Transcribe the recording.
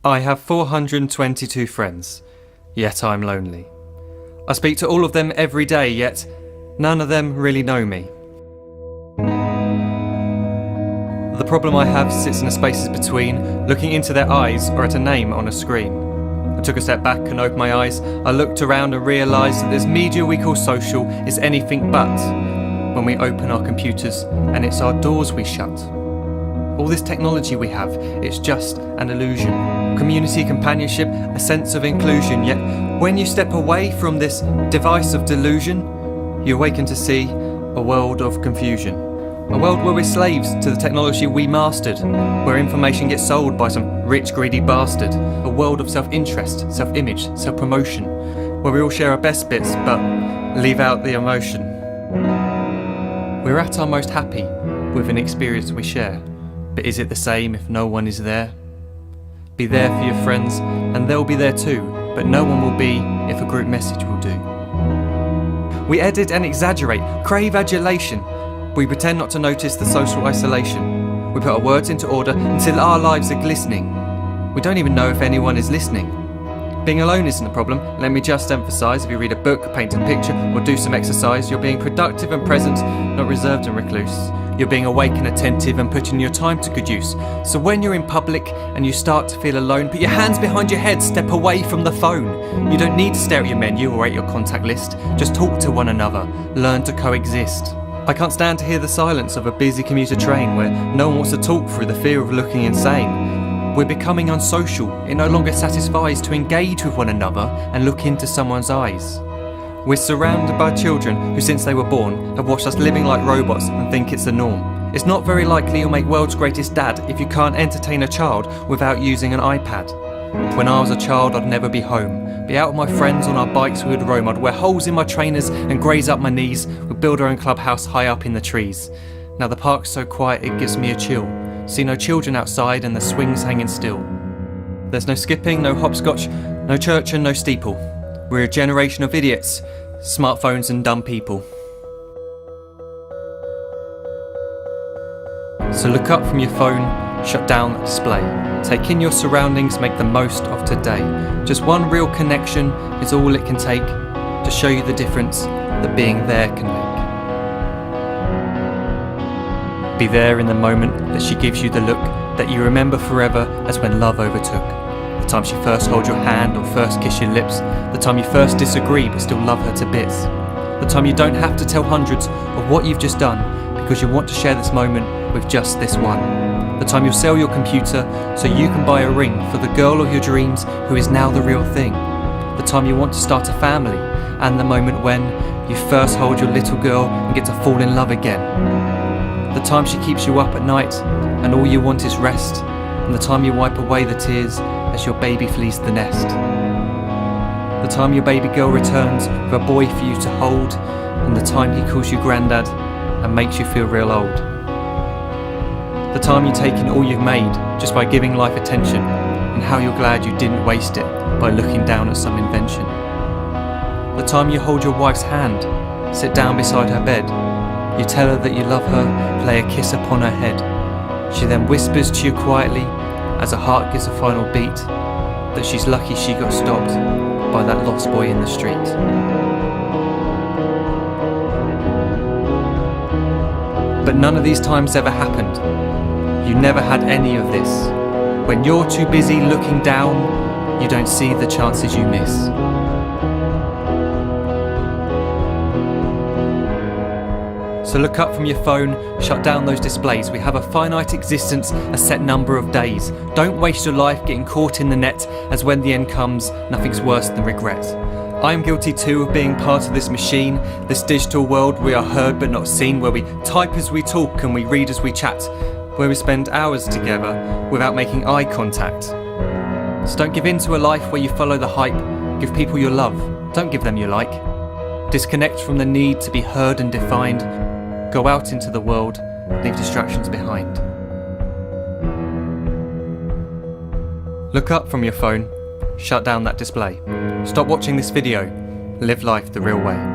I have 422 friends, yet I'm lonely. I speak to all of them every day, yet none of them really know me. The problem I have sits in the spaces between looking into their eyes or at a name on a screen. I took a step back and opened my eyes. I looked around and realised that this media we call social is anything but when we open our computers and it's our doors we shut. All this technology we have, it's just an illusion. Community, companionship, a sense of inclusion. Yet when you step away from this device of delusion, you awaken to see a world of confusion. A world where we're slaves to the technology we mastered, where information gets sold by some rich, greedy bastard. A world of self-interest, self-image, self-promotion, where we all share our best bits but leave out the emotion. We're at our most happy with an experience we share. But is it the same if no one is there? Be there for your friends and they'll be there too, but no one will be if a group message will do. We edit and exaggerate, crave adulation. We pretend not to notice the social isolation. We put our words into order until our lives are glistening. We don't even know if anyone is listening. Being alone isn't a problem. Let me just emphasise, if you read a book, paint a picture or do some exercise, you're being productive and present, not reserved and recluse. You're being awake and attentive and putting your time to good use. So when you're in public and you start to feel alone, put your hands behind your head, step away from the phone. You don't need to stare at your menu or at your contact list. Just talk to one another, learn to coexist. I can't stand to hear the silence of a busy commuter train where no one wants to talk through the fear of looking insane. We're becoming unsocial. It no longer satisfies to engage with one another and look into someone's eyes. We're surrounded by children who, since they were born, have watched us living like robots and think it's the norm. It's not very likely you'll make world's greatest dad if you can't entertain a child without using an iPad. When I was a child, I'd never be home. Be out with my friends on our bikes, we would roam. I'd wear holes in my trainers and graze up my knees. We'd build our own clubhouse high up in the trees. Now the park's so quiet it gives me a chill. See no children outside and the swings hanging still. There's no skipping, no hopscotch, no church and no steeple. We're a generation of idiots, smartphones and dumb people. So look up from your phone, shut down the display. Take in your surroundings, make the most of today. Just one real connection is all it can take to show you the difference that being there can make. Be there in the moment that she gives you the look that you remember forever as when love overtook. The time she first holds your hand or first kiss your lips. The time you first disagree but still love her to bits. The time you don't have to tell hundreds of what you've just done because you want to share this moment with just this one. The time you'll sell your computer so you can buy a ring for the girl of your dreams who is now the real thing. The time you want to start a family, and the moment when you first hold your little girl and get to fall in love again. The time she keeps you up at night and all you want is rest, and the time you wipe away the tears as your baby flees the nest. The time your baby girl returns with a boy for you to hold, and the time he calls you granddad and makes you feel real old. The time you take in all you've made just by giving life attention, and how you're glad you didn't waste it by looking down at some invention. The time you hold your wife's hand, sit down beside her bed, you tell her that you love her, lay a kiss upon her head. She then whispers to you quietly, as her heart gives a final beat, that she's lucky she got stopped by that lost boy in the street. But none of these times ever happened. You never had any of this. When you're too busy looking down, you don't see the chances you miss. So look up from your phone, shut down those displays. We have a finite existence, a set number of days. Don't waste your life getting caught in the net, as when the end comes, nothing's worse than regret. I am guilty too of being part of this machine, this digital world we are heard but not seen, where we type as we talk and we read as we chat, where we spend hours together without making eye contact. So don't give in to a life where you follow the hype. Give people your love, don't give them your like. Disconnect from the need to be heard and defined. Go out into the world, leave distractions behind. Look up from your phone, shut down that display. Stop watching this video, live life the real way.